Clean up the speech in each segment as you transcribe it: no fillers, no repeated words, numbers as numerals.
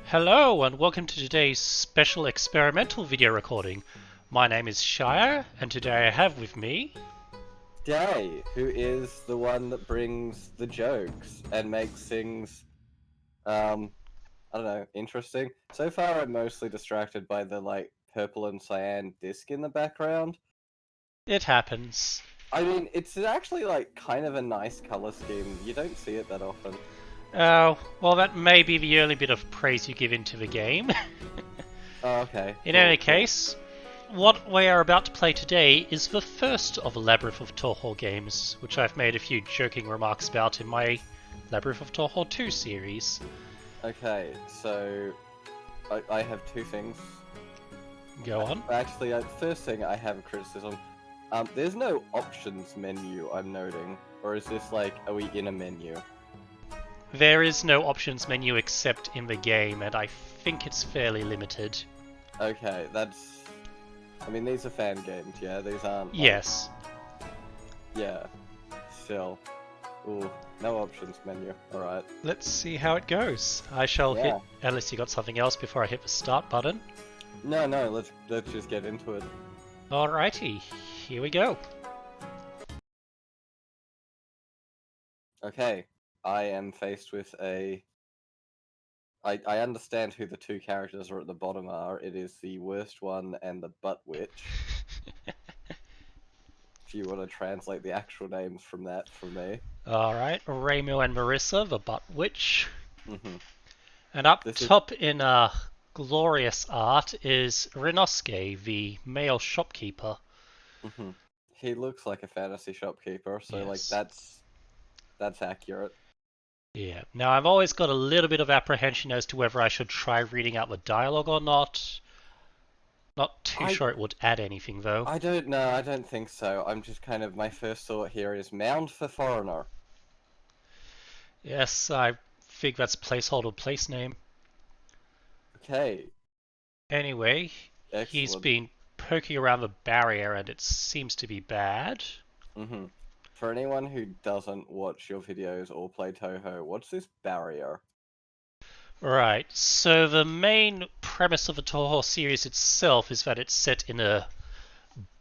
Hello and welcome to today's special experimental video recording. My name is Shire and today I have with me... Day, who is the one that brings the jokes and makes things, I don't know, interesting. So far I'm mostly distracted by the, purple and cyan disc in the background. It happens. I mean, it's actually, kind of a nice color scheme. You don't see it that often. Well that may be the only bit of praise you give into the game. Oh, okay. In Cool, any cool. case, what we are about to play today is the first of the Labyrinth of Touhou games, which I've made a few joking remarks about in my Labyrinth of Touhou 2 series. Okay, so I have two things. Go on. Actually, first thing I have a criticism. There's no options menu, I'm noting. Or is this are we in a menu? There is no options menu except in the game, and I think it's fairly limited. Okay, that's... I mean, these are fan games, yeah? These aren't... Yes. Yeah. Still. Ooh, no options menu. Alright. Let's see how it goes. I shall hit, Yeah. unless you got something else before I hit the start button. No, let's just get into it. Alrighty, here we go. Okay, I am faced with a... I understand who the two characters are at the bottom are. It is the worst one and the butt witch. If you want to translate the actual names from that for me. Alright, Raymu and Marissa, the butt witch. Mm-hmm. And up This is... top in glorious art is Rinosuke, the male shopkeeper. Mm-hmm. He looks like a fantasy shopkeeper, so Yes. that's accurate. Yeah. Now I've always got a little bit of apprehension as to whether I should try reading out the dialogue or not. Not too sure it would add anything though. I don't know, I don't think so. I'm just kind of, my first thought here is Mound for Foreigner. Yes, I think that's placeholder place name. Okay, Anyway, he's excellent. been poking around the barrier and it seems to be bad. Mm-hmm. For anyone who doesn't watch your videos or play Touhou, what's this barrier? Right, so the main premise of the Touhou series itself is that it's set in a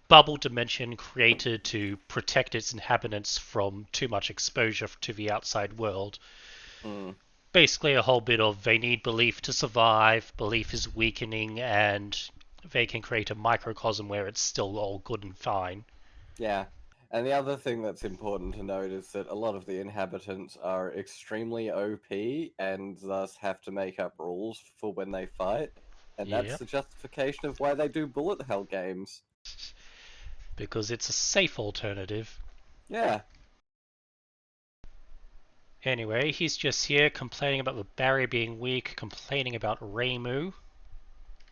bubble dimension created to protect its inhabitants from too much exposure to the outside world. Mm. Basically a whole bit of they need belief to survive, belief is weakening, and they can create a microcosm where it's still all good and fine. Yeah. And the other thing that's important to note is that a lot of the inhabitants are extremely OP and thus have to make up rules for when they fight. And that's Yep, the justification of why they do bullet hell games. because it's a safe alternative. Yeah. Anyway, he's just here complaining about the barrier being weak, complaining about Raymu.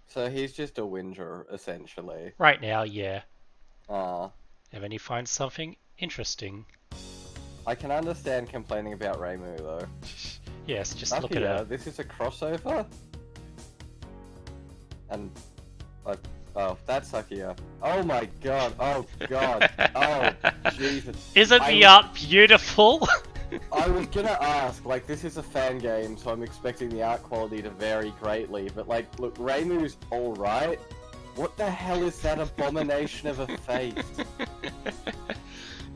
So he's just a whinger, essentially. Right now, yeah. Ah. And then he finds something interesting. I can understand complaining about Raymu, though. Yes, just look at her. This is a crossover? And... oh, that's Sakia. Oh my god, oh god, oh, Jesus. Isn't the art beautiful? I was gonna ask, this is a fan game, so I'm expecting the art quality to vary greatly, but look, Raymu's alright. What the hell is that abomination of a face?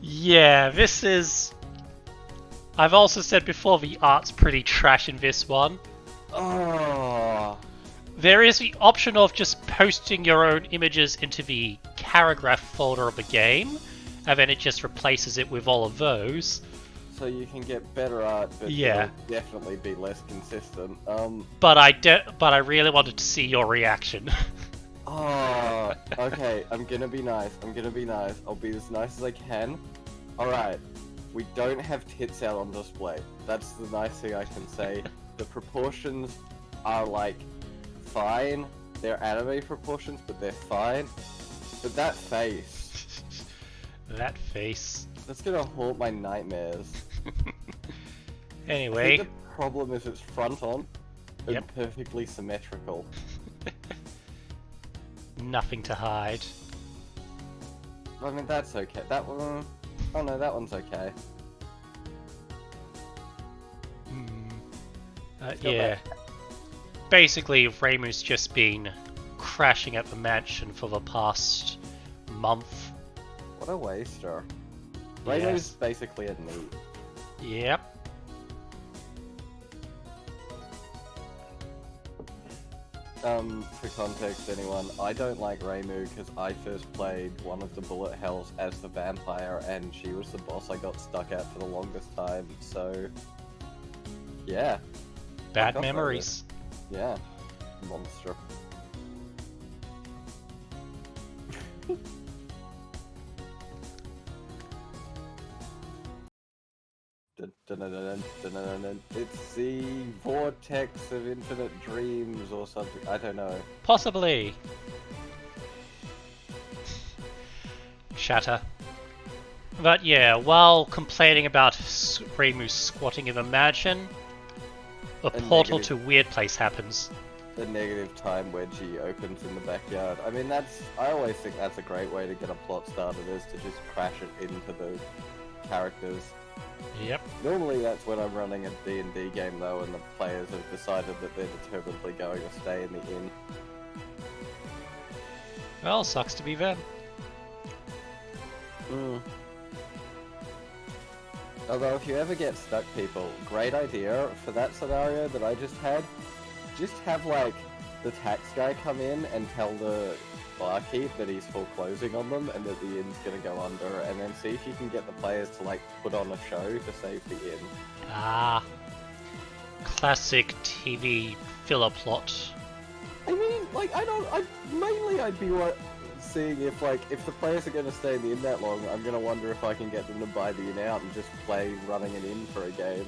Yeah, this is... I've also said before the art's pretty trash in this one. Oh... There is the option of just posting your own images into the paragraph folder of the game, and then it just replaces it with all of those. So you can get better art, but Yeah. it'll definitely be less consistent. But I really wanted to see your reaction. Oh, okay, I'm gonna be nice, I'll be as nice as I can. Alright, we don't have tits out on display. That's the nice thing I can say. The proportions are, fine. They're anime proportions, but they're fine. But that face... That face. That's gonna haunt my nightmares. I Anyway. think the problem is it's front on and Yep. perfectly symmetrical. Nothing to hide. I mean, that's okay. That one... Oh no, that one's okay. Yeah. basically, Reimu's just been crashing at the mansion for the past month. What a waster. Yes. Reimu's basically a neat. Yep. For context, anyone, I don't like Reimu because I first played one of the bullet hells as the vampire, and she was the boss I got stuck at for the longest time. So, yeah, Bad off memories. yeah, monster. It's the vortex of infinite dreams or something. I don't know. Possibly. Shatter. But yeah, while complaining about Reimu squatting in the mansion, a portal to Weird Place happens. The negative time wedgie opens in the backyard. I mean, I always think that's a great way to get a plot started, is to just crash it into the characters. Yep. Normally that's when I'm running a D&D game though, and the players have decided that they're determinedly going to stay in the inn. Well, sucks to be them. Although if you ever get stuck, people, great idea for that scenario that I just had. Just have like the tax guy come in and tell the barkeep that he's foreclosing on them and that the inn's gonna go under, and then see if you can get the players to like put on a show to save the inn. Ah. Classic TV filler plot. I mean, like, mainly I'd be seeing if the players are gonna stay in the inn that long, I'm gonna wonder if I can get them to buy the inn out and just play running an inn for a game.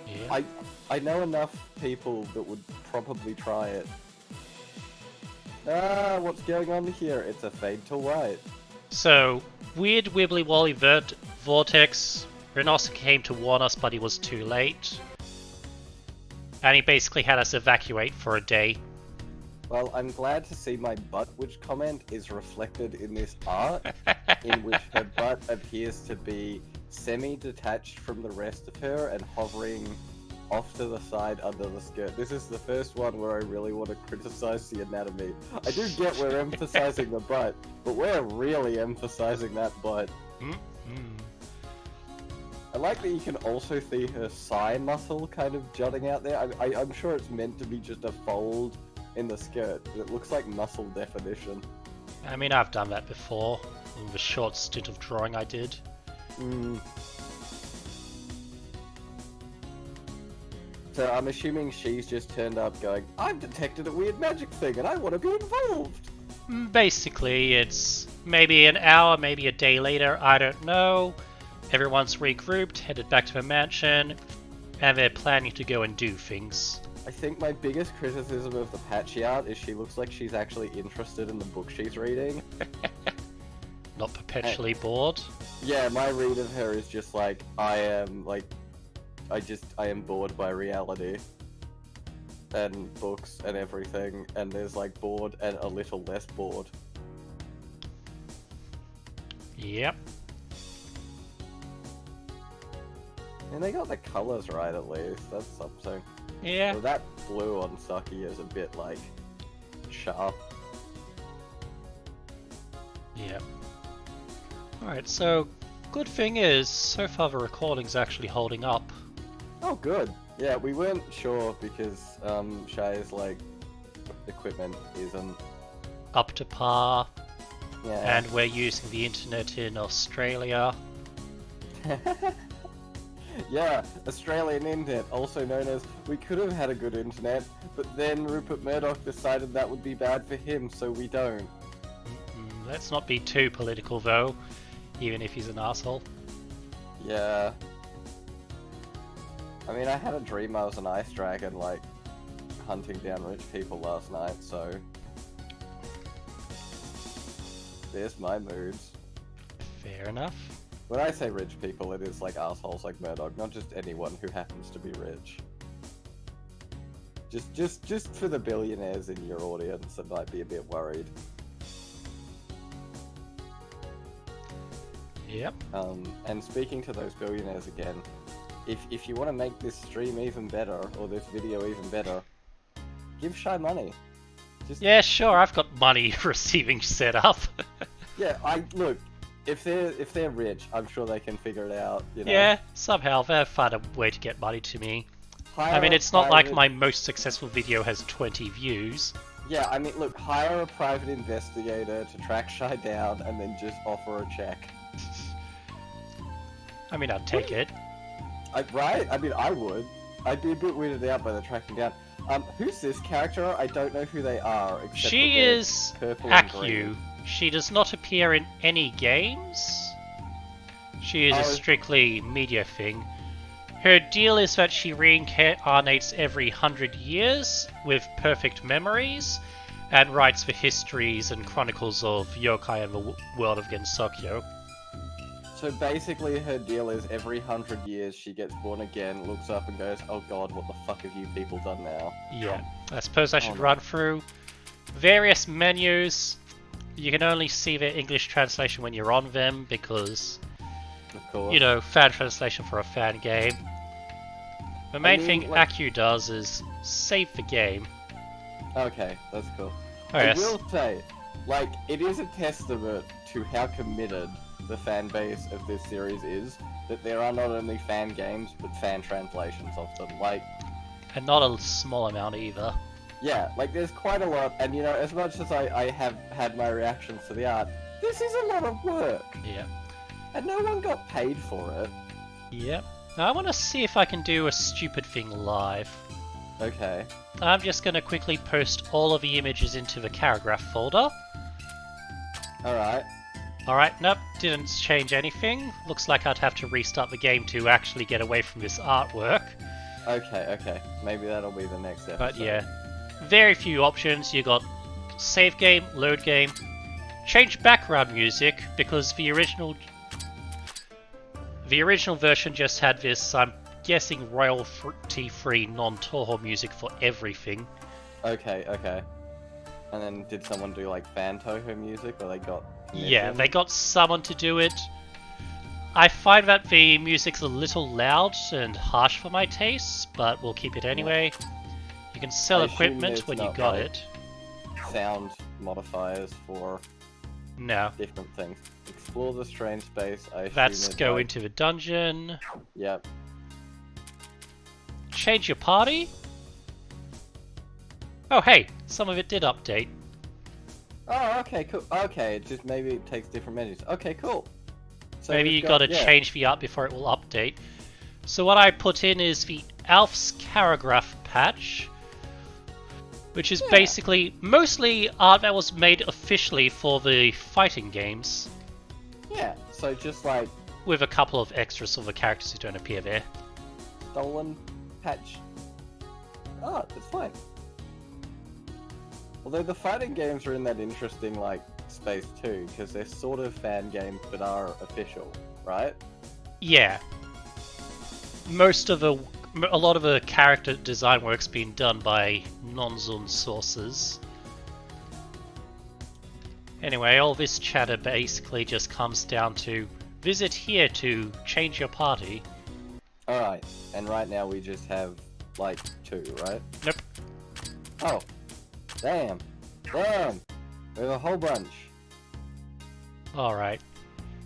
Yeah. I know enough people that would probably try it. Ah, what's going on here? It's a fade to white. So, weird wibbly wobbly vortex. Renos came to warn us, but he was too late. And he basically had us evacuate for a day. Well, I'm glad to see my butt witch comment is reflected in this art, in which her butt appears to be semi-detached from the rest of her and hovering off to the side under the skirt. This is the first one where I really want to criticize the anatomy. I do get we're emphasizing the butt, but we're really emphasizing that butt. I like that you can also see her thigh muscle kind of jutting out there. I'm sure it's meant to be just a fold in the skirt, but it looks like muscle definition. I mean, I've done that before, in the short stint of drawing I did. So I'm assuming she's just turned up going, I've detected a weird magic thing and I want to be involved! Basically, it's maybe an hour, maybe a day later, I don't know. Everyone's regrouped, headed back to the mansion, and they're planning to go and do things. I think my biggest criticism of the patchy art is she looks like she's actually interested in the book she's reading. Not perpetually bored. Yeah, my read of her is just like, I am bored by reality. And books and everything, and there's like bored and a little less bored. Yep. And they got the colours right at least, that's something. Yeah. So that blue on Saki is a bit like sharp. Yep. Alright, so good thing is, so far the recording's actually holding up. Oh good. Yeah, we weren't sure because Shai's like equipment isn't Up to par, yeah. and we're using the internet in Australia. Yeah, Australian internet, also known as we could have had a good internet, but then Rupert Murdoch decided that would be bad for him, so we don't. Let's not be too political though, even if he's an asshole. Yeah. I mean, I had a dream I was an ice dragon, like, hunting down rich people last night, so... There's my moods. Fair enough. When I say rich people, it is like assholes like Murdoch, not just anyone who happens to be rich. Just for the billionaires in your audience that might be a bit worried. Yep. And speaking to those billionaires again, if you want to make this stream even better, or this video even better, give Shy money. Just Yeah, sure, I've got money receiving set up. yeah, look. If they're rich, I'm sure they can figure it out. You know. Yeah, somehow they'll find a way to get money to me. I Hire mean, a it's not like private- my most successful video has 20 views. Yeah, I mean, look, hire a private investigator to track Shy down, and then just offer a check. I mean, I'd take it. Right? I mean, I would. I'd be a bit weirded out by the tracking down. Who's this character? I don't know who they are. Except She that they're is purple and green. Akyu. She does not appear in any games. She is a Oh. strictly media thing. Her deal is that she reincarnates every 100 years with perfect memories and writes the histories and chronicles of yokai and the world of Gensokyo. So basically, her deal is every 100 years she gets born again, looks up and goes, "Oh God, what the fuck have you people done now?" Yeah, I suppose I should no. run through various menus. You can only see their English translation when you're on them because, Of course. you know, fan translation for a fan game. The main mean, thing like- Akyu does is save the game. Okay, that's cool. Oh, I yes. will say, like, it is a testament to how committed the fan base of this series is that there are not only fan games but fan translations of them. Like, And not a small amount either. yeah, like there's quite a lot, and you know, as much as I have had my reactions to the art, this is a lot of work, Yeah. and no one got paid for it. Yep. Now I want to see if I can do a stupid thing live. Okay. I'm just going to quickly post all of the images into the paragraph folder. Alright. Alright, nope, didn't change anything. Looks like I'd have to restart the game to actually get away from this artwork. Okay. Maybe that'll be the next episode. But yeah, very few options. You got save game, load game, change background music because the original version just had this, I'm guessing, royalty-free non-Touhou music for everything. Okay. And then did someone do like fan Touhou music, or they got Yeah, permission? they got someone to do it. I find that the music's a little loud and harsh for my tastes, but we'll keep it anyway. You can sell I assume equipment there's when you not, got like, it. sound modifiers for No, different things. Explore the strange space. I assume that's it's go like- into the dungeon. Yep. Change your party. Oh hey, some of it did update. Oh, okay, cool. Okay, it just maybe it takes different menus. Okay, cool. So Maybe we've you gotta yeah. change the art before it will update. So what I put in is the Alf's Paragraph patch, which is Yeah. basically mostly art that was made officially for the fighting games, Yeah, so just like with a couple of extras of the characters who don't appear there. stolen patch. Oh, it's fine. Although the fighting games are in that interesting like space too, because they're sort of fan games but are official, right? Yeah. A lot of the character design work's been done by non-Zun sources. Anyway, all this chatter basically just comes down to visit here to change your party. Alright, and right now we just have like 2, right? Nope. Oh. Damn. There's a whole bunch. Alright.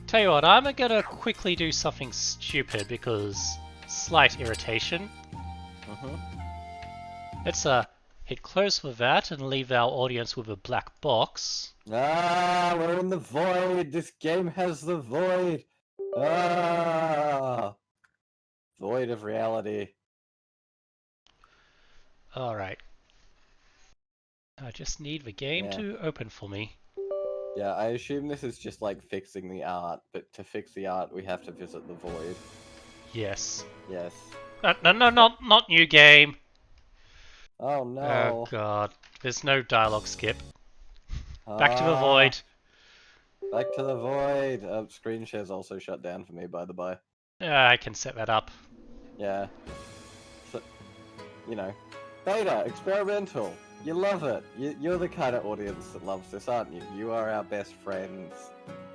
Tell you what, I'm gonna quickly do something stupid because slight irritation. Let's hit close with that and leave our audience with a black box. Ah, we're in the void. This game has the void. Ah, void of reality. Alright. I just need the game Yeah. to open for me. Yeah, I assume this is just like fixing the art, but to fix the art, we have to visit the void. Yes. Yes. No, not new game. Oh no. Oh god. There's no dialogue skip. Back to the Ah, void. Back to the void. Screen share's also shut down for me, by the by. I can set that up. Yeah. So, you know, beta, experimental. You love it. You're the kind of audience that loves this, aren't you? You are our best friends.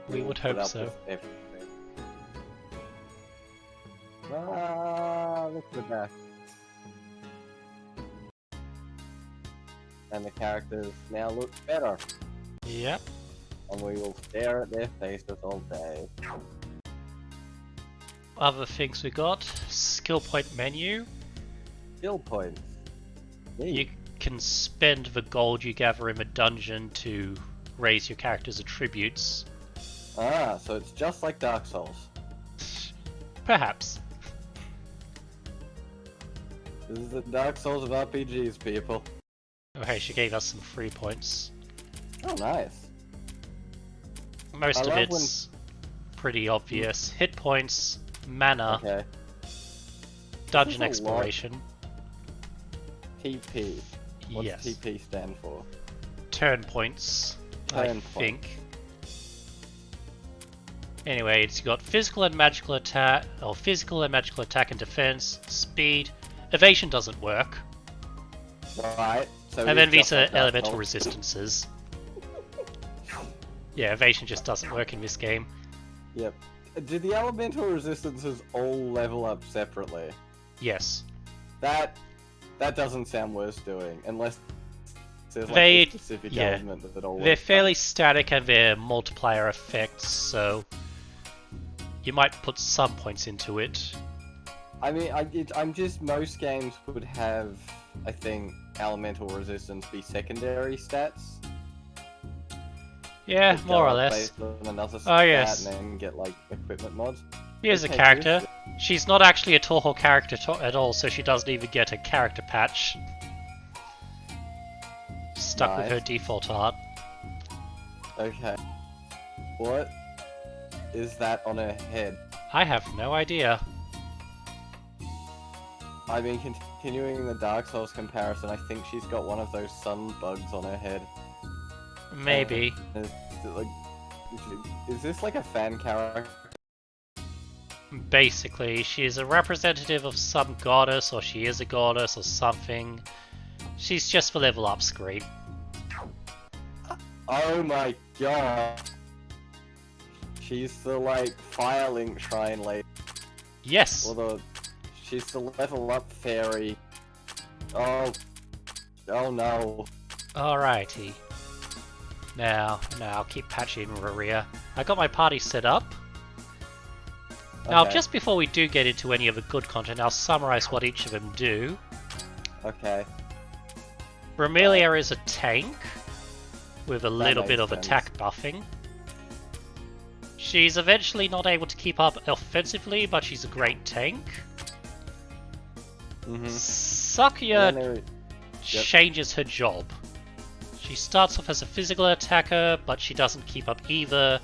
We will would put hope up so. with everything. Ah. Oh, look at that. And the characters now look better. Yep. And we will stare at their faces all day. Other things we got, skill point menu. Skill points. You can spend the gold you gather in the dungeon to raise your character's attributes. Ah, so it's just like Dark Souls. Perhaps. This is the Dark Souls of RPGs, people. Oh hey, she gave us some free points. Oh, nice. Most of it's pretty obvious. Hit points, mana, Okay. dungeon This is a lot. exploration. TP. What's Yes. TP stand for? Turn points, I Turn think. Anyway, it's got physical and magical attack, or physical and magical attack and defense, speed. Evasion doesn't work. Right. So And then it's these just are like Dark elemental Souls. resistances. Yeah, evasion just doesn't work in this game. Yep. Do the elemental resistances all level up separately? Yes. That doesn't sound worth doing, unless there's like They- a specific yeah. element that all They're works fairly static and they're multiplier effects, so you might put some points into it. I mean, I'm just, most games would have, I think, elemental resistance be secondary stats. Yeah, Just more go or up less. based on another Oh, stat yes. and then get like equipment mods. Here's a Okay, character. good. She's not actually a Touhou character at all, so she doesn't even get a character patch. Stuck with her Nice. default art. Okay. What is that on her head? I have no idea. I mean, continuing the Dark Souls comparison, I think she's got one of those sun bugs on her head. Maybe. Is, like, is this like a fan character? Basically, she is a representative of some goddess, or she is a goddess, or something. She's just the level up screen. Oh my god! She's the like Firelink Shrine lady, Yes! or she's the level up fairy. Oh no! Alrighty. Now, I'll keep patching Raria. I got my party set up. Now, Okay. just before we do get into any of the good content, I'll summarize what each of them do. Okay. Bramelia is a tank, with a little bit makes of sense. attack buffing. She's eventually not able to keep up offensively, but she's a great tank. Mhm. Sakuya And there- changes her job. She starts off as a physical attacker, but she doesn't keep up either,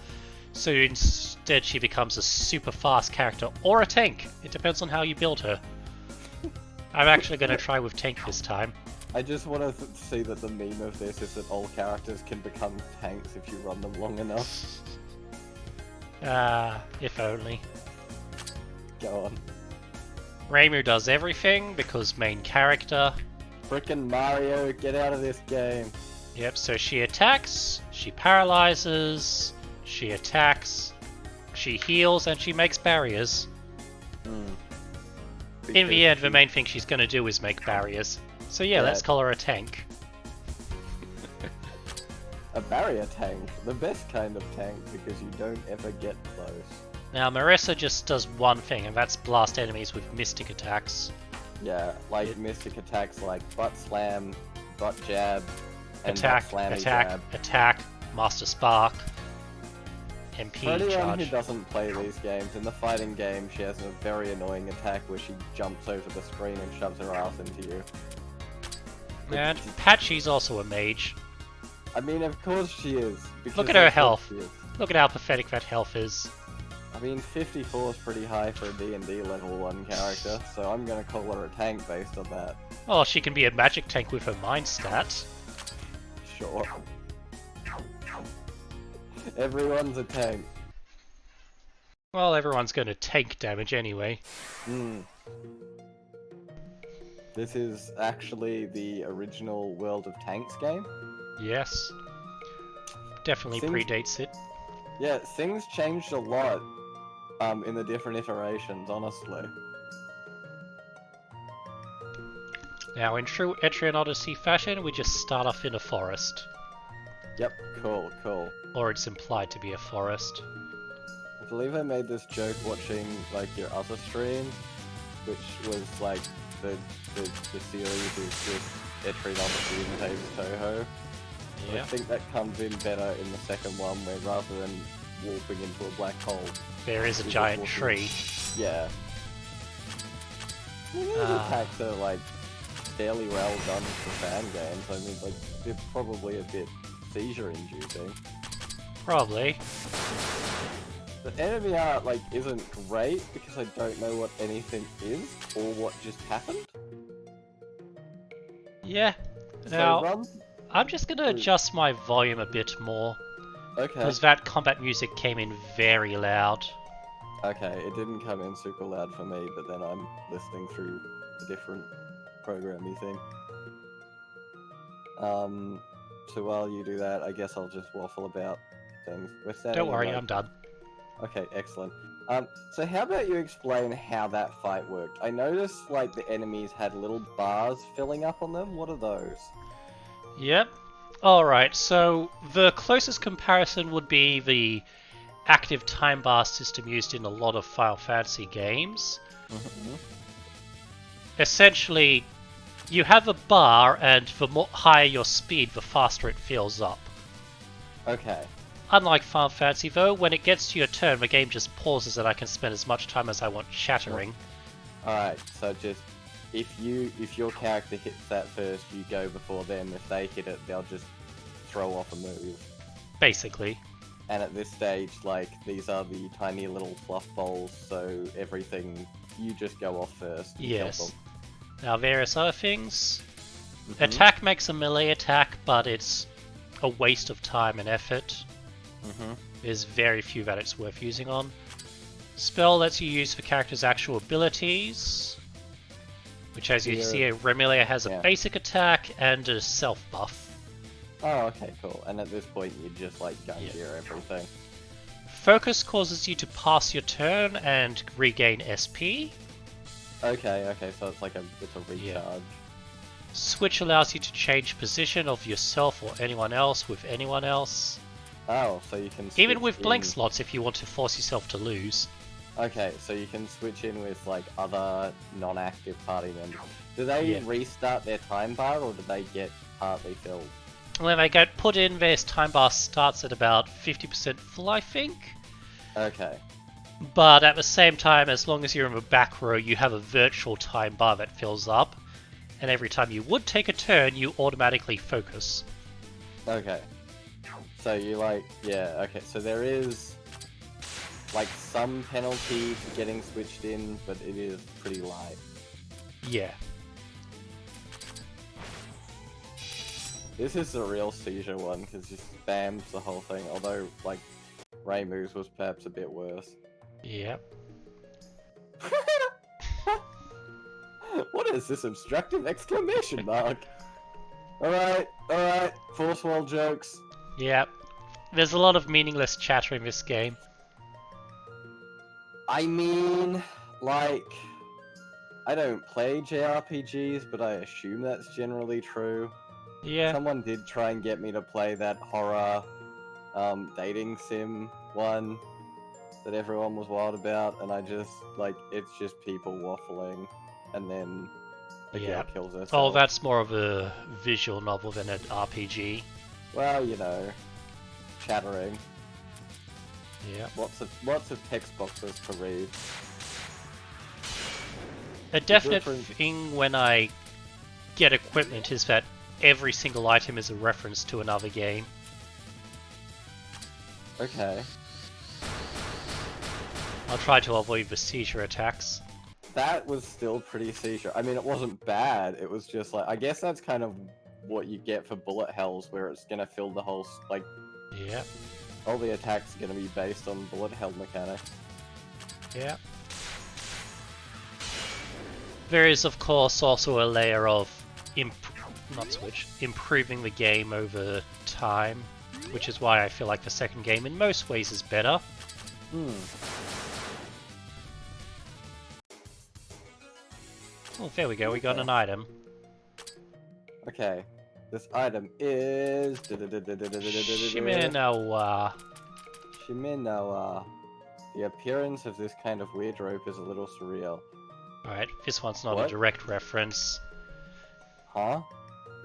so instead she becomes a super fast character or a tank. It depends on how you build her. I'm actually going to try with tank this time. I just want to see that the meme of this is that all characters can become tanks if you run them long enough. If only. Go on. Reimu does everything because main character. Frickin' Mario, get out of this game. Yep, so she attacks, she paralyzes, she attacks, she heals, and she makes barriers. In the end, the main thing she's going to do is make barriers. So yeah, Yeah. let's call her a tank. A barrier tank, the best kind of tank because you don't ever get close. Now, Marissa just does one thing, and that's blast enemies with mystic attacks. Yeah, like It- mystic attacks like butt slam, butt jab, and Attack, butt slammy attack, jab. attack, Master Spark, MP For anyone who charge. doesn't play these games, in the fighting game she has a very annoying attack where she jumps over the screen and shoves her ass into you. And Patchy's also a mage. I mean, of course she is. Because Look at her of course health. she is. Look at how pathetic that health is. I mean, 54 is pretty high for a D&D level 1 character, so I'm gonna call her a tank based on that. Oh, she can be a magic tank with her mind stat. Sure. Everyone's a tank. Well, everyone's going to tank damage anyway. Hmm. This is actually the original World of Tanks game. Yes. Definitely Seems- predates it. Yeah, things changed a lot in the different iterations, honestly. Now, in true Etrian Odyssey fashion, we just start off in a forest. Yep, cool, cool. Or it's implied to be a forest. I believe I made this joke watching like your other stream, which was like the series is just Etrian Odyssey invades Touhou. Yeah. I think that comes in better in the second one, where rather than warping into a black hole, There is a you're giant just tree. yeah. I mean, these attacks are like fairly well done for fan games. I mean, like they're probably a bit seizure-inducing. Probably. The enemy art like isn't great because I don't know what anything is or what just happened. Yeah. So Now, run. I'm just gonna adjust my volume a bit more. Okay. Because that combat music came in very loud. Okay, it didn't come in super loud for me, but then I'm listening through a different programmy thing. So while you do that, I guess I'll just waffle about things. We're standing Don't worry, in, like... I'm done. Okay, excellent. So how about you explain how that fight worked? I noticed, like, the enemies had little bars filling up on them. What are those? Yep. Alright, so the closest comparison would be the active time bar system used in a lot of Final Fantasy games. Mm-hmm. Essentially, you have a bar, and the higher your speed, the faster it fills up. Okay. Unlike Final Fantasy though, when it gets to your turn, the game just pauses and I can spend as much time as I want chattering. Alright, so just... If your character hits that first, you go before them. If they hit it, they'll just throw off a move. Basically. And at this stage, like, these are the tiny little fluff balls, so everything, you just go off first. Yes. Now various other things. Mm-hmm. Attack makes a melee attack, but it's a waste of time and effort. Mm-hmm. There's very few that it's worth using on. Spell lets you use the character's actual abilities, which, as you see, Remelia has a basic attack and a self buff. Oh, okay, cool. And at this point, you just like gun gear everything. Focus causes you to pass your turn and regain SP. Okay, so it's a recharge. Yeah. Switch allows you to change position of yourself or anyone else with anyone else. Oh, so you can even with blank slots if you want to force yourself to lose. Okay, so you can switch in with like other non-active party members. Do they restart their time bar, or do they get partly filled? When they get put in, their time bar starts at about 50% full, I think. Okay. But at the same time, as long as you're in the back row, you have a virtual time bar that fills up. And every time you would take a turn, you automatically focus. Okay. So you okay, so there is like some penalty for getting switched in, but it is pretty light. Yeah. This is a real seizure one, because you spams the whole thing, although, like, Raymu's was perhaps a bit worse. Yep. What is this obstructive exclamation mark? Alright, force wall jokes. Yep. There's a lot of meaningless chatter in this game. I mean, like, I don't play JRPGs, but I assume that's generally true. Yeah. Someone did try and get me to play that horror dating sim one that everyone was wild about, and I just, like, it's just people waffling, and then the girl kills herself. Oh, that's more of a visual novel than an RPG. Well, you know, chattering. Yeah. Lots of text boxes to read. A definite thing when I get equipment is that every single item is a reference to another game. Okay. I'll try to avoid the seizure attacks. That was still pretty seizure. I mean, it wasn't bad. It was just like, I guess that's kind of what you get for bullet hells, where it's gonna fill the whole, like... Yeah. All the attacks are gonna be based on bullet hell mechanics. Yeah. There is, of course, also a layer of improving the game over time, which is why I feel like the second game in most ways is better. Oh, there we go, we got an item. Okay. This item is... Shimenawa. Shimenawa. The appearance of this kind of weird rope is a little surreal. Alright, this one's not a What? direct reference. Huh?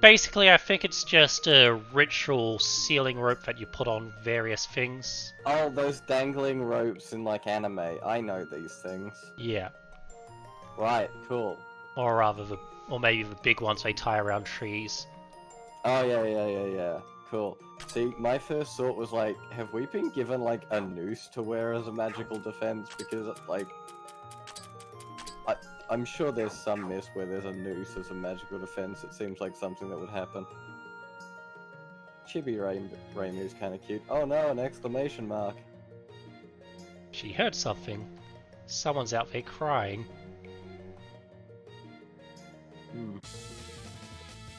Basically, I think it's just a ritual sealing rope that you put on various things. Oh, those dangling ropes in like anime. I know these things. Yeah. Right, cool. Or rather, or maybe the big ones they tie around trees. Oh, yeah. Cool. See, my first thought was like, have we been given like a noose to wear as a magical defense? Because like, I'm sure there's some myth where there's a noose as a magical defense. It seems like something that would happen. Chibi Raimu's kind of cute. Oh no, an exclamation mark. She heard something. Someone's out there crying.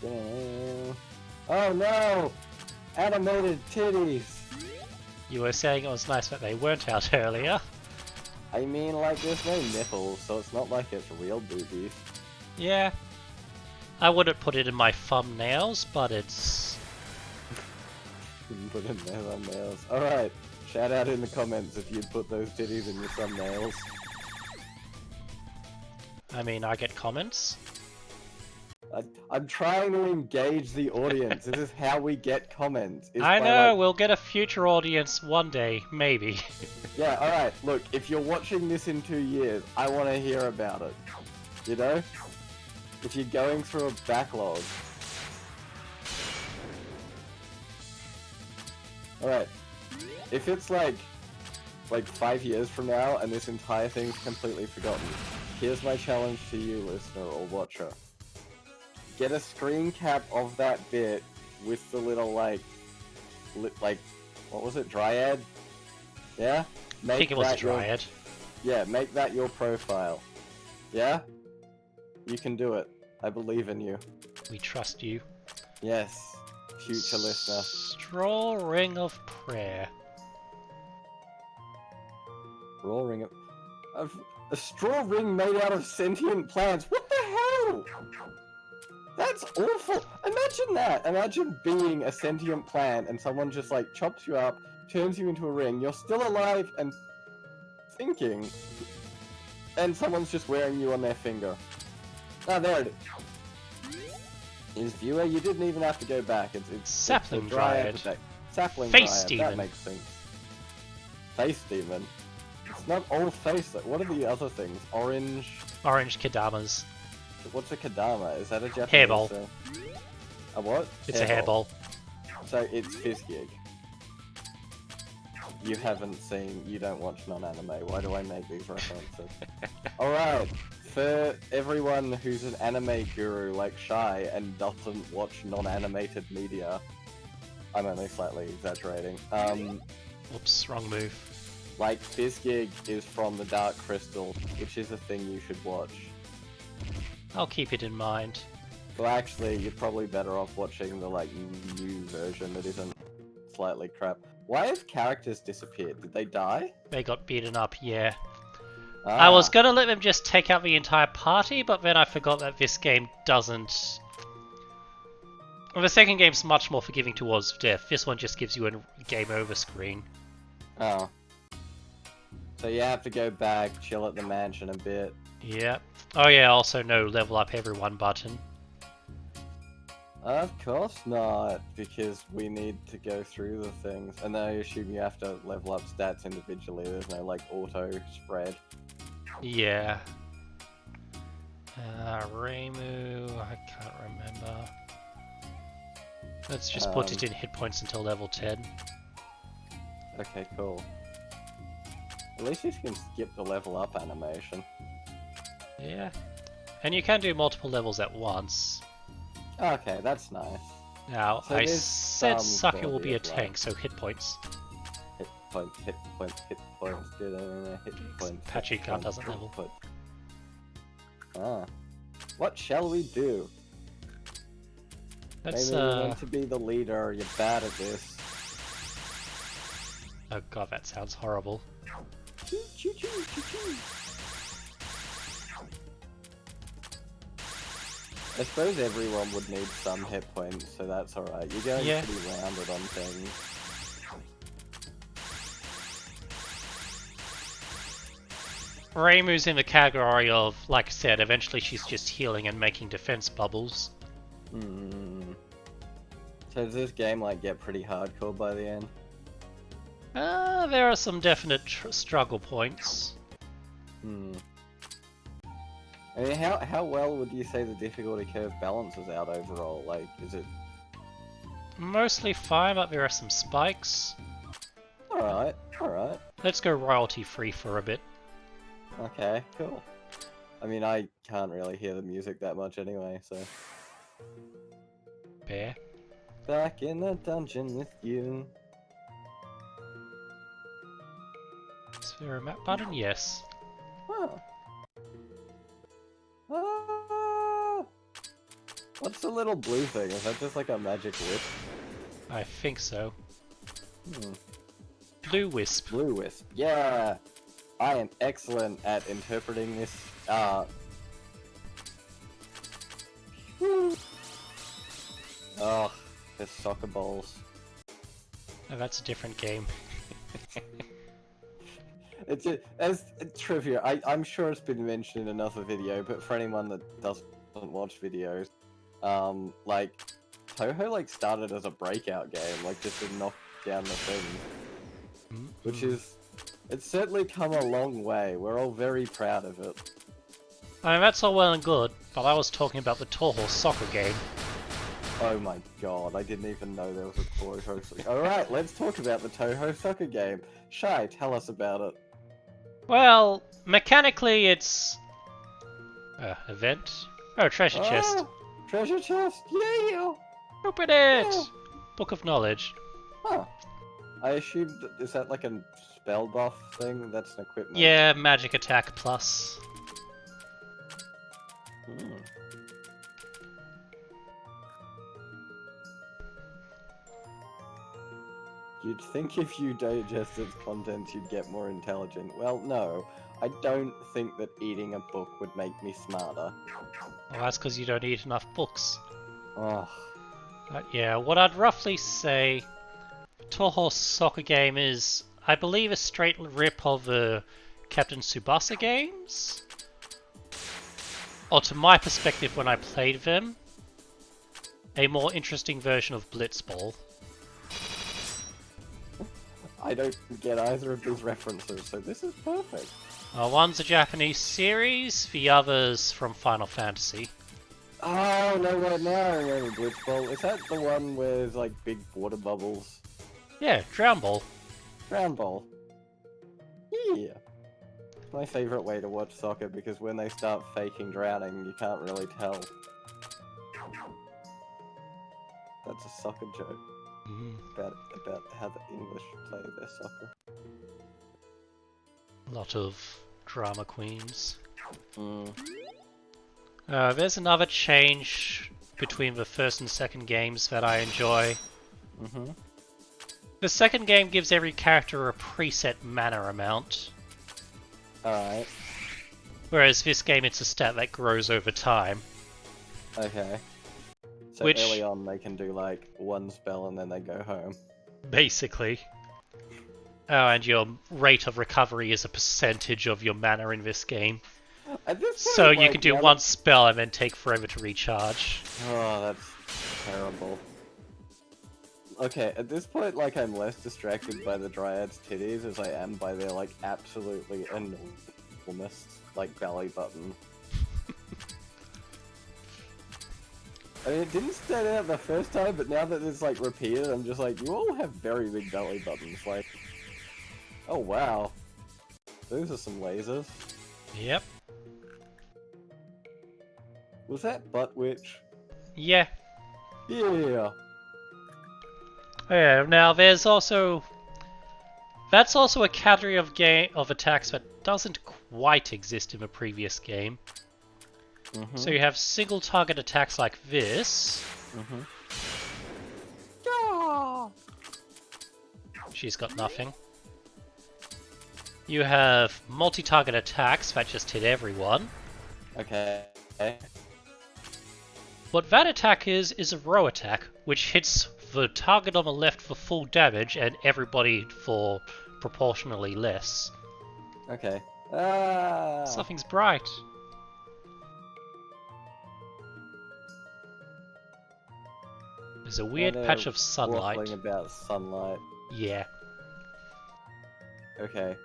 Oh no! Animated titties! You were saying it was nice that they weren't out earlier. I mean, like, there's no nipples, so it's not like it's real boobies. Yeah. I wouldn't put it in my thumbnails, but it's... Put in their thumbnails. Alright, shout out in the comments if you'd put those titties in your thumbnails. I mean, I get comments. I'm trying to engage the audience. This is how we get comments. I know, we'll get a future audience one day, maybe. Yeah, alright, look, if you're watching this in 2 years, I want to hear about it. You know? If you're going through a backlog. Alright. If it's like 5 years from now and this entire thing's completely forgotten, here's my challenge to you, listener or watcher. Get a screen cap of that bit with the little what was it, Dryad? Yeah? I think it was a Dryad. Yeah, make that your profile. Yeah? You can do it. I believe in you. We trust you. Yes, future listener. Straw Ring of Prayer. Straw ring of... A straw ring made out of sentient plants? What the hell? That's awful! Imagine that! Imagine being a sentient plant and someone just like chops you up, turns you into a ring, you're still alive and thinking, and someone's just wearing you on their finger. Ah, there it is. Viewer, you didn't even have to go back. It's Sapling Dryad. Sapling Face Dryad, Demon. that makes sense. Face Demon? It's not all face, what are the other things? Orange... Orange Kadamas. What's a Kadama? Is that a Japanese... Hairball. A what? It's a hairball. So it's Fizzgig. You haven't seen... You don't watch non-anime. Why do I make these references? Alright. For everyone who's an anime guru like Shy and doesn't watch non-animated media... I'm only slightly exaggerating. Oops, wrong move. Like, Fizzgig is from the Dark Crystal, which is a thing you should watch. I'll keep it in mind. Well, actually, you're probably better off watching the, new version that isn't slightly crap. Why have characters disappeared? Did they die? They got beaten up, yeah. Ah. I was gonna let them just take out the entire party, but then I forgot that this game doesn't... Well, the second game's much more forgiving towards death. This one just gives you a game over screen. Oh. So you have to go back, chill at the mansion a bit. Yep. Oh yeah, also no level up everyone button. Of course not, because we need to go through the things. And then I assume you have to level up stats individually, there's no, auto spread. Yeah. Reimu, I can't remember. Let's just put it in hit points until level 10. Okay, cool. At least you can skip the level up animation. Yeah. And you can do multiple levels at once. Okay, that's nice. Now, So I there's said some Sucker will quality be a of life. tank, so hit points. Hit points, hit points, hit points, hit points. Patrick hit points, doesn't hit level. points. Ah. What shall we do? Let's, Maybe you want to be the leader, you're bad at this. Oh god, that sounds horrible. Choo, choo, choo, choo, choo. I suppose everyone would need some hit points, so that's alright. You're going Yeah. pretty rounded on things. Reimu's in the category of, like I said, eventually she's just healing and making defense bubbles. Hmm. So does this game like get pretty hardcore by the end? There are some definite struggle points. Hmm. I mean, how well would you say the difficulty curve balances out overall? Like, is it... Mostly fine, but there are some spikes. Alright, alright. Let's go royalty free for a bit. Okay, cool. I mean, I can't really hear the music that much anyway, so... Bear. Back in the dungeon with you. Is there a map button? Yes. Huh. Ah! What's the little blue thing? Is that just like a magic wisp? I think so. Hmm. Blue Wisp. Blue wisp. Yeah! I am excellent at interpreting this. Oh, there's soccer balls. Oh, that's a different game. It's as trivia. I'm sure it's been mentioned in another video, but for anyone that doesn't watch videos, like Touhou like started as a breakout game, like just to knock down the thing, which is it's certainly come a long way. We're all very proud of it. I mean, that's all well and good, but I was talking about the Touhou soccer game. Oh my god, I didn't even know there was a Touhou soccer. Alright, let's talk about the Touhou soccer game. Shai, tell us about it. Well, mechanically it's... event? Oh, treasure chest. Treasure chest, yeah! Open it! Yeah. Book of Knowledge. Huh. I assumed, is that like a spell buff thing? That's an equipment. Yeah, magic attack plus. Hmm. You'd think if you digest its contents you'd get more intelligent. Well, no. I don't think that eating a book would make me smarter. Well, that's because you don't eat enough books. Oh. But yeah, what I'd roughly say... Touhou soccer game is, I believe, a straight rip of the Captain Tsubasa games? Or to my perspective when I played them, a more interesting version of Blitzball. I don't get either of these references, so this is perfect. One's a Japanese series, the other's from Final Fantasy. Oh, no, right now I remember Blitzball. Is that the one where there's like big water bubbles? Yeah, Drown Ball. Drown Ball. Yeah. My favourite way to watch soccer because when they start faking drowning, you can't really tell. That's a soccer joke. About how the English play their soccer. A lot of drama queens. Mm. There's another change between the first and second games that I enjoy. Mm-hmm. The second game gives every character a preset mana amount, Alright. whereas this game it's a stat that grows over time. Okay. So Which- early on they can do like one spell and then they go home. Basically. Oh, and your rate of recovery is a percentage of your mana in this game. At this point, So you like, can do now one spell and then take forever to recharge. Oh, that's terrible. Okay, at this point, like, I'm less distracted by the Dryad's titties as I am by their, like, absolutely enormous, like, belly button. I mean, it didn't stand out the first time, but now that it's, like, repeated, I'm just like, you all have very big belly buttons, like... Oh, wow. Those are some lasers. Yep. Was that Butt Witch? Yeah. Yeah. Yeah, now there's also... That's also a category of attacks that doesn't quite exist in the previous game. Mm-hmm. So you have single target attacks like this. Mm-hmm. She's got nothing. You have multi-target attacks that just hit everyone. Okay. What that attack is a row attack, which hits the target on the left for full damage and everybody for proportionally less. Okay. Something's bright. There's a weird patch of sunlight. Waffling about sunlight. Yeah. Okay.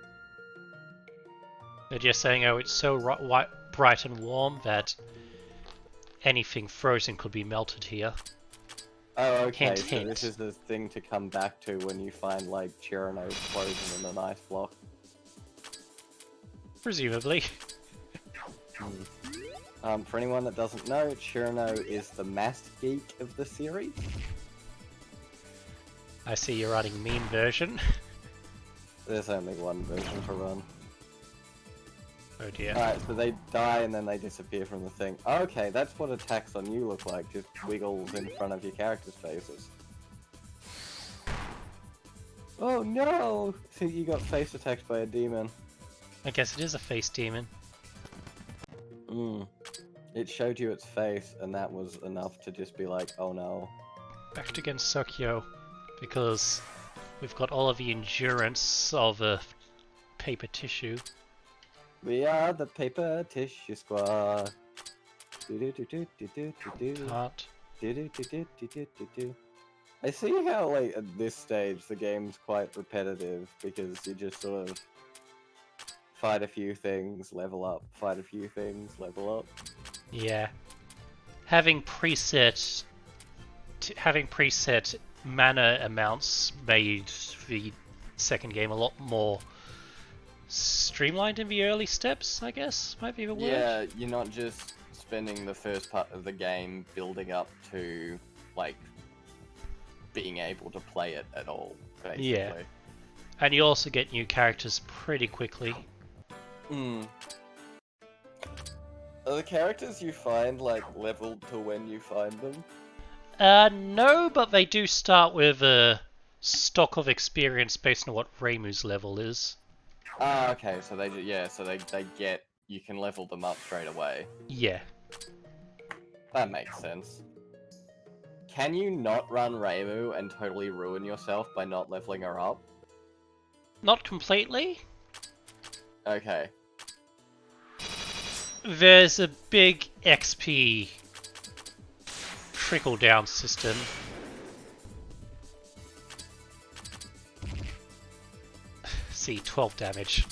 They're just saying, oh, it's so bright and warm that anything frozen could be melted here. Oh, okay. Hint, so hint. this is the thing to come back to when you find like Chirano frozen in an ice block. Presumably. For anyone that doesn't know, Chirano is the masked geek of the series. I see you're running meme version. There's only one version to run. Oh dear. Alright, so they die and then they disappear from the thing. Okay, that's what attacks on you look like, just wiggles in front of your character's faces. Oh no! So you got face attacked by a demon. I guess it is a face demon. It showed you its face and that was enough to just be like, oh no. Backed against Sokyo, because we've got all of the endurance of a paper tissue. We are the paper tissue squad. Part. I see how, like, at this stage the game's quite repetitive because you just sort of fight a few things, level up, fight a few things, level up. Yeah. Having preset mana amounts made the second game a lot more streamlined in the early steps, I guess, might be the word. Yeah, you're not just spending the first part of the game building up to, like, being able to play it at all, basically. Yeah. And you also get new characters pretty quickly. Are the characters you find, like, leveled to when you find them? No, but they do start with a stock of experience based on what Reimu's level is. Ah, okay, so they get, you can level them up straight away. Yeah. That makes sense. Can you not run Reimu and totally ruin yourself by not leveling her up? Not completely. Okay. There's a big XP trickle down system. See, 12 damage.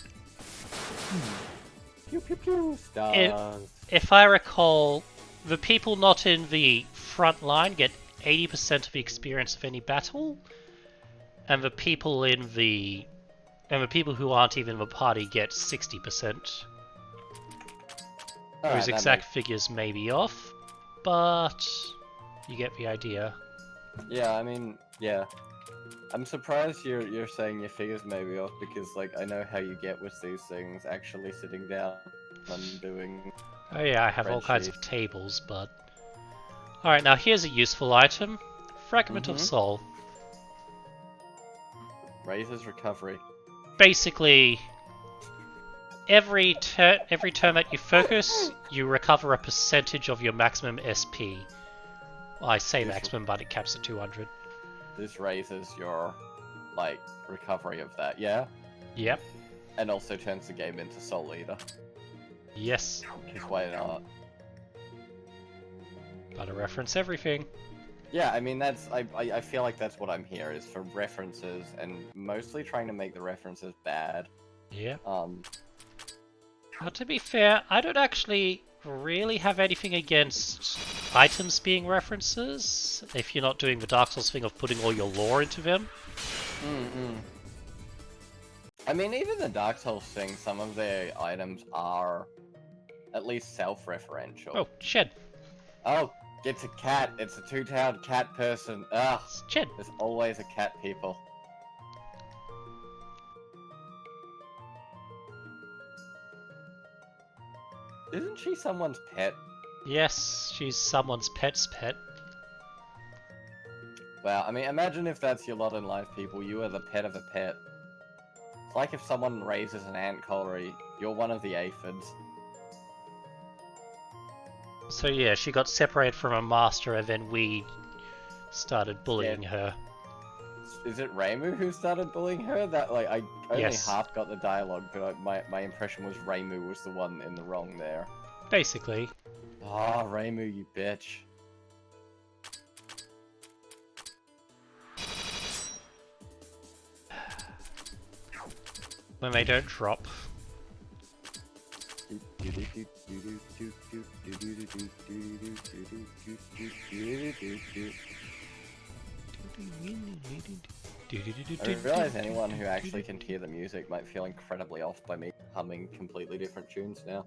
Pew pew pew, stars. If I recall, the people not in the front line get 80% of the experience of any battle, and the people who aren't even in the party get 60%. Those exact figures may be off, but you get the idea. Yeah, I mean, yeah. I'm surprised you're saying your figures may be off because, like, I know how you get with these things, actually sitting down and doing... Oh yeah, I have all kinds of tables, but... Alright, now here's a useful item. Fragment of Soul. Raises recovery. Basically, every turn that you focus, you recover a percentage of your maximum SP. Well, I say maximum, but it caps at 200. This raises your, like, recovery of that, yeah? Yep. And also turns the game into Soul Eater. Yes. Because why not? Gotta reference everything. Yeah, I mean, that's, I feel like that's what I'm here, is for references, and mostly trying to make the references bad. Yeah. To be fair, I don't actually really have anything against items being references, if you're not doing the Dark Souls thing of putting all your lore into them. I mean, even the Dark Souls thing, some of their items are at least self-referential. Oh, Shed. Oh, it's a cat. It's a two-tailed cat person. Ugh. Shed. There's always a cat people. Isn't she someone's pet? Yes, she's someone's pet's pet. Wow, I mean, imagine if that's your lot in life, people. You are the pet of a pet. It's like if someone raises an ant colony, you're one of the aphids. So yeah, she got separated from her master, and then we started bullying Yeah. her. Is it Reimu who started bullying her? That like I only Yes. half got the dialogue, but my impression was Reimu was the one in the wrong there. Basically. Ah, Reimu, you bitch. When they don't drop. I realize anyone who actually can hear the music might feel incredibly off by me humming completely different tunes now.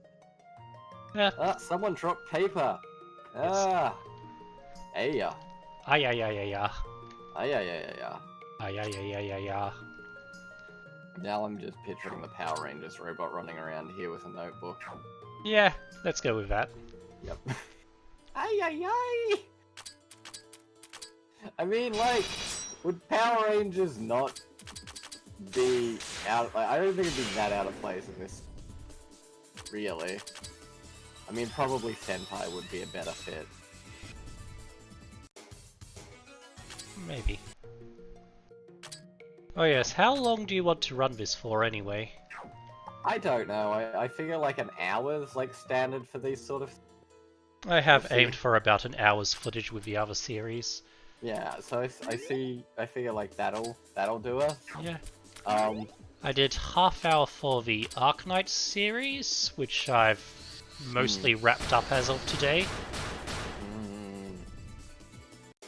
Yeah. Ah, someone dropped paper! Ah! Aya. Ay ay ay ay ay. Aya, yeah, yeah. Ay ay ay ay ay ay. Now I'm just picturing the Power Rangers robot running around here with a notebook. Yeah, let's go with that. Yep. Ay, ay, ay! I mean, like, would Power Rangers not be out? Like, I don't think it'd be that out of place in this. Really. I mean, probably Sentai would be a better fit. Maybe. Oh yes, how long do you want to run this for anyway? I don't know. I figure like an hour's like standard for these sort of. I have Let's see. aimed for about an hour's footage with the other series. Yeah, so I figure like that'll do us. Yeah. I did half hour for the Arknight series, which I've mostly wrapped up as of today.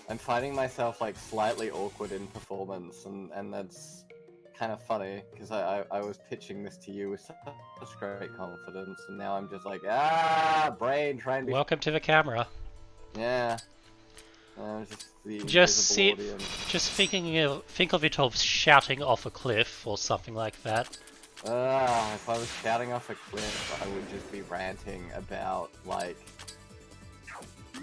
I'm finding myself like slightly awkward in performance, and that's kind of funny because I was pitching this to you with such great confidence, and now I'm just like brain trying to. Welcome to the camera. Yeah. Just the see, audience. just think of it of shouting off a cliff or something like that. If I was shouting off a cliff, I would just be ranting about like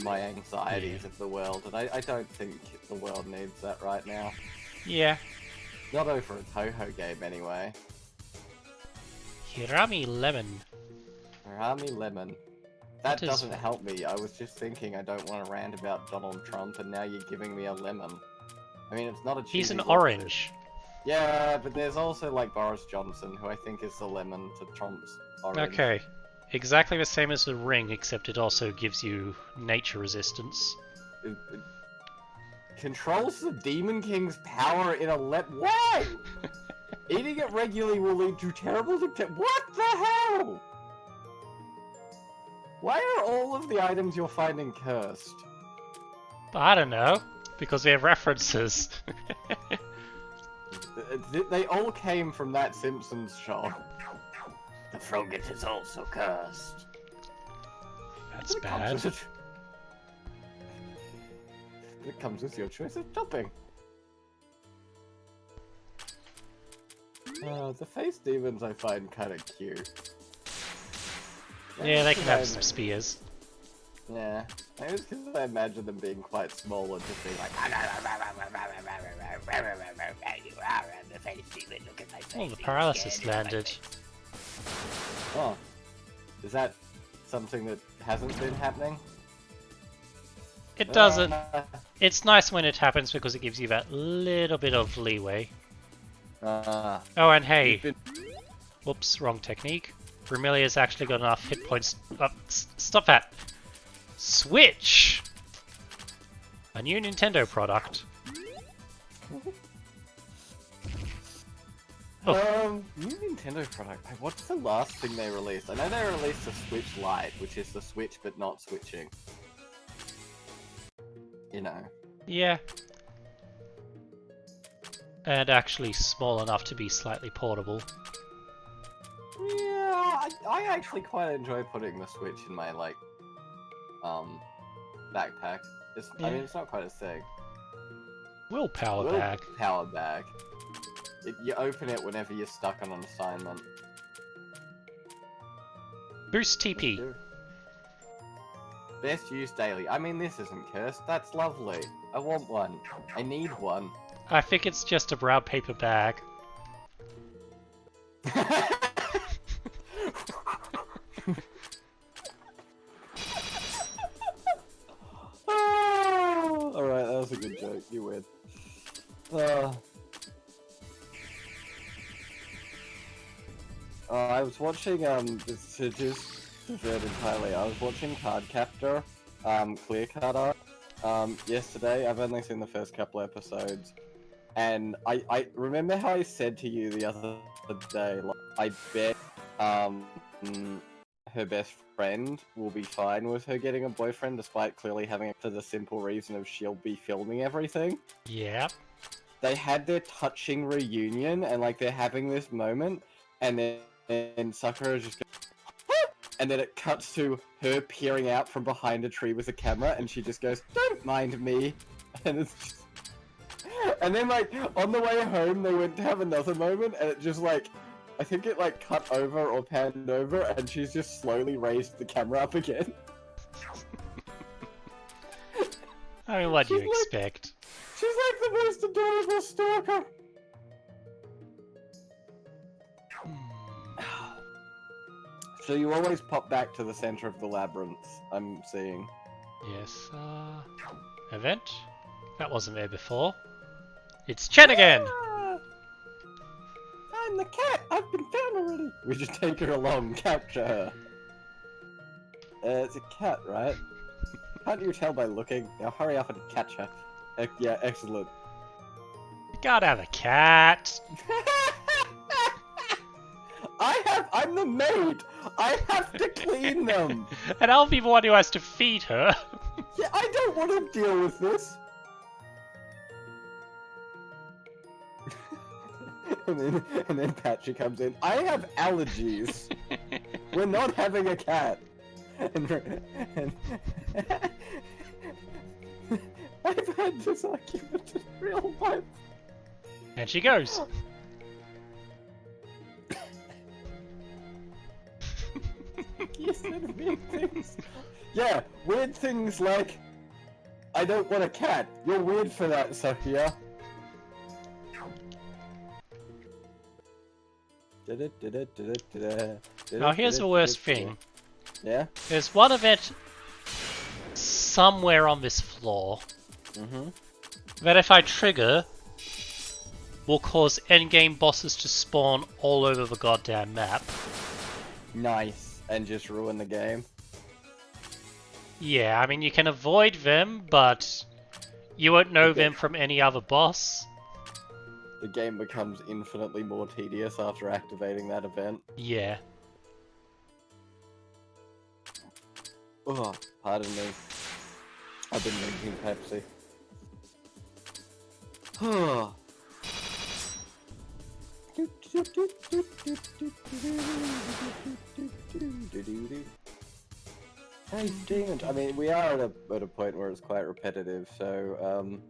my anxieties of the world, and I don't think the world needs that right now. Yeah. Not over a Touhou game anyway. Hirami Lemon. Hirami Lemon. That doesn't help me. I was just thinking I don't want to rant about Donald Trump, and now you're giving me a lemon. I mean, it's not a cheesy He's an word. orange. Yeah, but there's also like Boris Johnson, who I think is the lemon to Trump's orange. Okay. Exactly the same as the ring, except it also gives you nature resistance. It controls the Demon King's power in a Why? Eating it regularly will lead to terrible What the hell? Why are all of the items you're finding cursed? I don't know, because they have references. They all came from that Simpsons show. The frogget is also cursed. That's bad. It comes with your choice of topping. The face demons I find kind of cute. Yeah, they can have some spears. Yeah, maybe it's because I imagine them being quite small and just being like, Oh, the paralysis landed. oh, is that something that hasn't been happening? It doesn't. It's nice when it happens because it gives you that little bit of leeway. Oh, and hey. Whoops, wrong technique. Brumelia's actually got enough hit points. Stop that! Switch! A new Nintendo product. New Nintendo product. What's the last thing they released? I know they released the Switch Lite, which is the Switch but not switching. You know. Yeah. And actually small enough to be slightly portable. Yeah, I actually quite enjoy putting the Switch in my, like, backpack. I mean, it's not quite a thing. Willpower bag. Power bag. You open it whenever you're stuck on an assignment. Boost TP. Best used daily. I mean, this isn't cursed. That's lovely. I want one. I need one. I think it's just a brown paper bag. a good joke. You win. I was watching, to just divert entirely, I was watching Cardcaptor, Clear Cutter, yesterday. I've only seen the first couple episodes. And I remember how I said to you the other day, like, I bet, her best friend will be fine with her getting a boyfriend, despite clearly having it for the simple reason of she'll be filming everything. Yeah. They had their touching reunion, and like they're having this moment, and then Sakura just goes, and then it cuts to her peering out from behind a tree with a camera, and she just goes, "Don't mind me," and it's just... And then like on the way home, they went to have another moment, and it just like, I think it like cut over or panned over, and she's just slowly raised the camera up again. I mean, what do you She's like- expect? She's like the most adorable stalker. So you always pop back to the center of the labyrinth, I'm seeing. Yes, event? That wasn't there before. It's Chen again! Ah! I'm the cat! I've been found already! We should take her along, capture her. It's a cat, right? Can't you tell by looking? Now hurry up and catch her. Yeah, excellent. You gotta have a cat! I'm the maid! I have to clean them! And I'll be the one who has to feed her. Yeah, I don't want to deal with this! and then Patchy comes in. I have allergies. We're not having a cat. And I've had this argument in real life. And she goes. You said weird things. Yeah, weird things like, I don't want a cat. You're weird for that, Sophia. Now here's the worst thing. Yeah? There's one event somewhere on this floor that if I trigger will cause endgame bosses to spawn all over the goddamn map. Nice. And just ruin the game. Yeah, I mean you can avoid them, but you won't know them from any other boss. The game becomes infinitely more tedious after activating that event. Yeah. Oh, pardon me. I've been drinking Pepsi. Hey, demon! I mean, we are at a point where it's quite repetitive, so,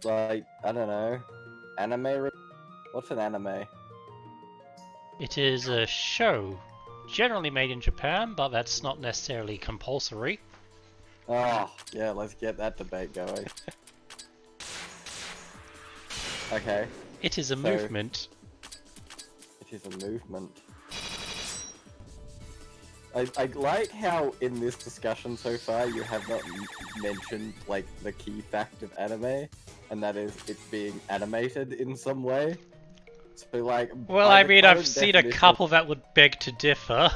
like, I don't know. Anime? What's an anime? It is a show, generally made in Japan, but that's not necessarily compulsory. Oh, yeah, let's get that debate going. Okay. It is a movement. It is a movement. I like how in this discussion so far you have not mentioned like the key fact of anime, and that is it being animated in some way. So like, Well, I mean, I've seen a couple that would beg to differ.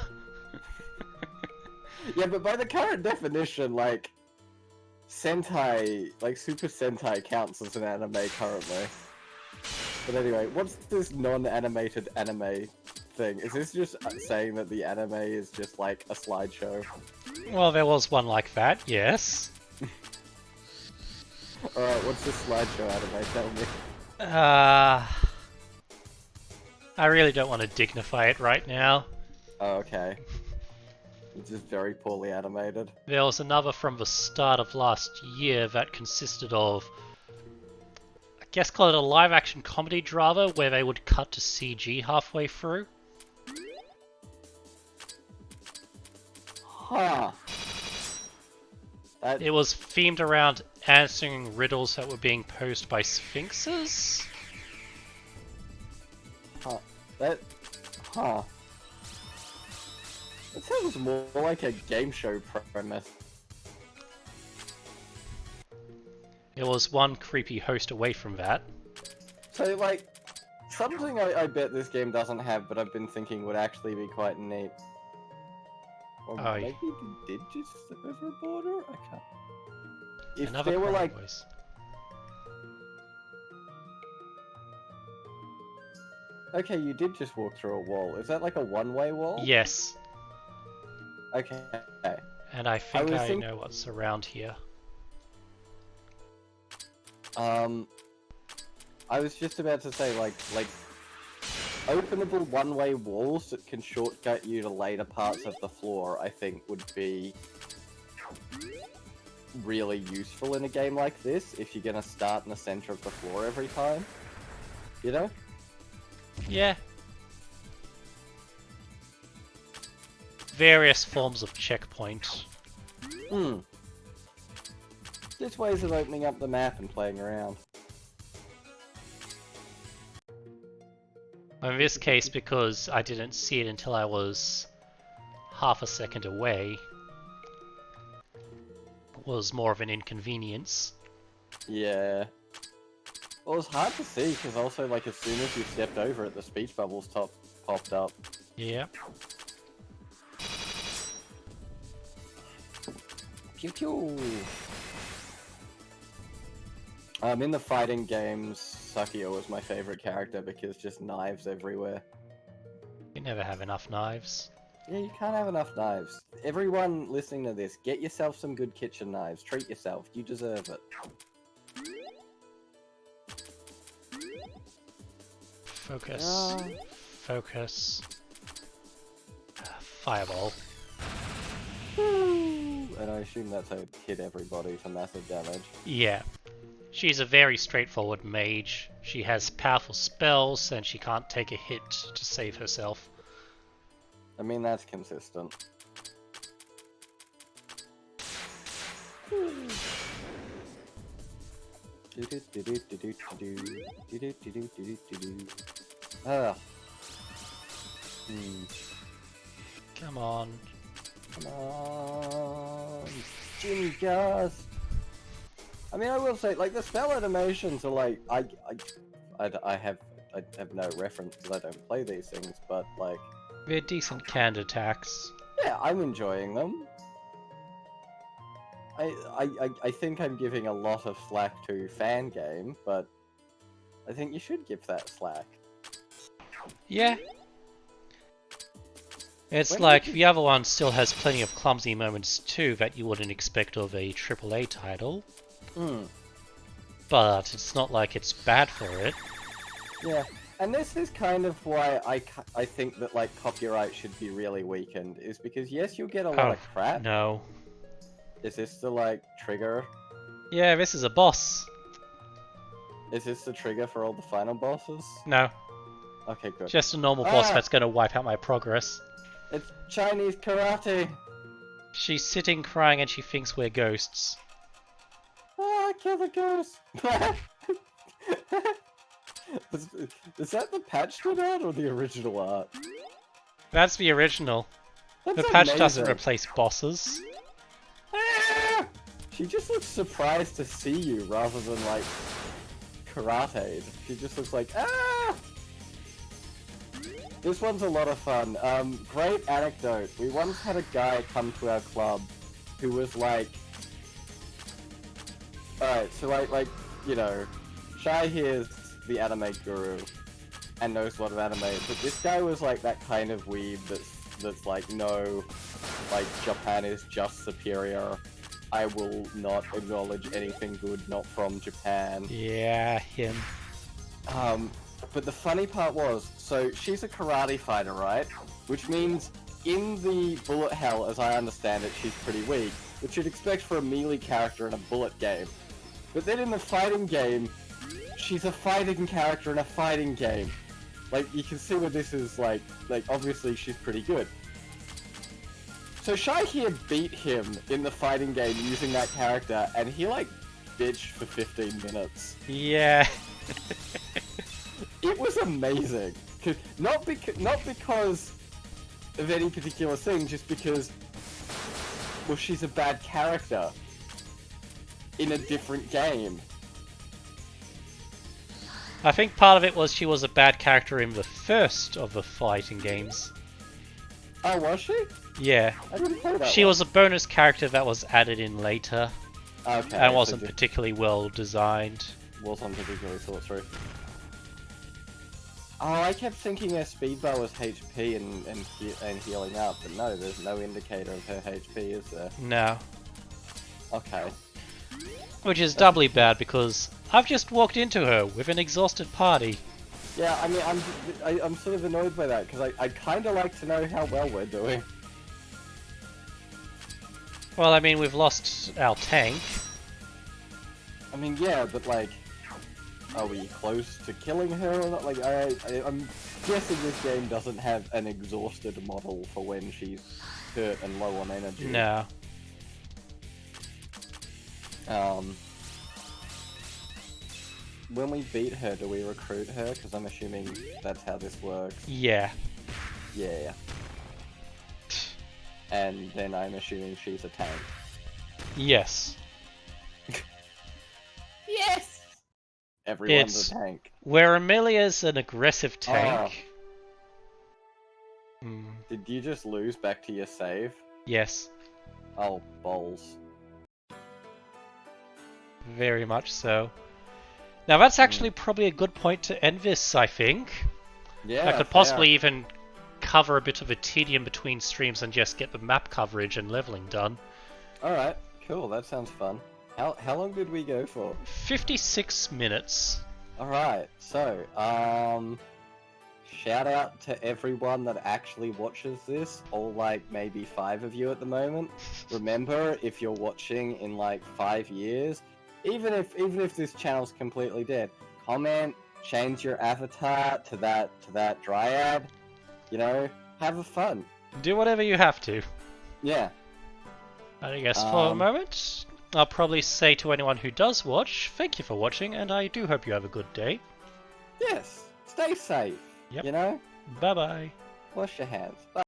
Yeah, but by the current definition, like Sentai, like Super Sentai counts as an anime currently. But anyway, what's this non-animated anime thing? Is this just saying that the anime is just like a slideshow? Well, there was one like that, yes. Alright, what's this slideshow anime? Tell me. I really don't want to dignify it right now. Oh, okay. It's just very poorly animated. There was another from the start of last year that consisted of, I guess call it a live action comedy drama where they would cut to CG halfway through. Huh. It was themed around answering riddles that were being posed by sphinxes. Huh. Huh. That sounds more like a game show premise. It was one creepy host away from that. So, like, something I bet this game doesn't have, but I've been thinking would actually be quite neat. Or Oh, maybe they did just step over a border? I can't. If another there were, crying like... voice. Okay, you did just walk through a wall. Is that like a one-way wall? Yes, Okay. and I think was I think- know what's around here. I was just about to say, like openable one-way walls that can shortcut you to later parts of the floor, I think would be really useful in a game like this, if you're gonna start in the center of the floor every time. You know? Yeah. Various forms of checkpoint. Hmm. Just ways of opening up the map and playing around. In this case, because I didn't see it until I was half a second away, it was more of an inconvenience. Yeah. Well, it was hard to see, because also, like, as soon as you stepped over it, the speech bubbles popped up. Yeah. Pew pew! In the fighting games, Sakio was my favorite character because just knives everywhere. You never have enough knives. Yeah, you can't have enough knives. Everyone listening to this, get yourself some good kitchen knives. Treat yourself. You deserve it. Focus. Focus. Fireball. And I assume that's how it hit everybody for massive damage. Yeah. She's a very straightforward mage. She has powerful spells and she can't take a hit to save herself. I mean, that's consistent. Ah. Come on. Come on. Jimmy Gus. I mean, I will say, like, the spell animations are like, I have no reference because I don't play these things, but like, They're decent canned attacks. yeah, I'm enjoying them. I think I'm giving a lot of slack to Fangame, but I think you should give that slack. Yeah. It's When like did you- the other one still has plenty of clumsy moments too that you wouldn't expect of a AAA title. Hmm. But it's not like it's bad for it. Yeah, and this is kind of why I think that, like, copyright should be really weakened, is because, yes, you'll get a lot of crap. No. Is this the, like, trigger? Yeah, this is a boss. Is this the trigger for all the final bosses? No. Okay, good. Just a normal boss Ah! that's gonna wipe out my progress. It's Chinese karate! She's sitting crying and she thinks we're ghosts. Ah, kill the ghost! Is that the patched art or the original art? That's the original. That's The patch doesn't amazing. replace bosses. Ah! She just looks surprised to see you rather than, like, karate. She just looks like, ah! This one's a lot of fun. Great anecdote. We once had a guy come to our club who was like, alright, so like, you know, Shai here's the anime guru and knows a lot of anime, but this guy was like that kind of weeb that's like, no, like, Japan is just superior. I will not acknowledge anything good not from Japan. Yeah, him. But the funny part was, so she's a karate fighter, right? Which means in the bullet hell, as I understand it, she's pretty weak, which you'd expect for a melee character in a bullet game. But then in the fighting game, she's a fighting character in a fighting game. Like, you can see where this is, like obviously she's pretty good. So Shai here beat him in the fighting game using that character, and he, like, bitched for 15 minutes. Yeah. It was amazing. Not because of any particular thing, just because, well, she's a bad character in a different game. I think part of it was she was a bad character in the first of the fighting games. Oh, was she? Yeah. I didn't play that She one. was a bonus character that was added in later Okay. and so wasn't just particularly well designed. wasn't particularly thought through. Oh, I kept thinking her speed bar was HP and healing up, but no, there's no indicator of her HP, is there? No. Okay. Which is doubly bad because I've just walked into her with an exhausted party. Yeah, I mean, I'm sort of annoyed by that, because I kind of like to know how well we're doing. Well, I mean, we've lost our tank. I mean, yeah, but like, are we close to killing her or not? Like, I'm guessing this game doesn't have an exhausted model for when she's hurt and low on energy. No. When we beat her, do we recruit her? Because I'm assuming that's how this works. Yeah. Yeah. And then I'm assuming she's a tank. Yes. Yes! Everyone's It's a tank. where Amelia's an aggressive tank. Did you just lose back to your save? Yes. Oh, balls. Very much so. Now that's actually probably a good point to end this, I think. Yeah, I could possibly even cover a bit of a tedium between streams and just get the map coverage and leveling done. Alright, cool, that sounds fun. How long did we go for? 56 minutes. Alright, so, shout out to everyone that actually watches this, all like maybe 5 of you at the moment. Remember, if you're watching in like 5 years, even if this channel's completely dead, comment, change your avatar to that dryad, you know, have a fun. Do whatever you have to. Yeah. I guess for a moment, I'll probably say to anyone who does watch, thank you for watching, and I do hope you have a good day. Yes. Stay safe. Yep. You know? Bye bye. Wash your hands. Bye.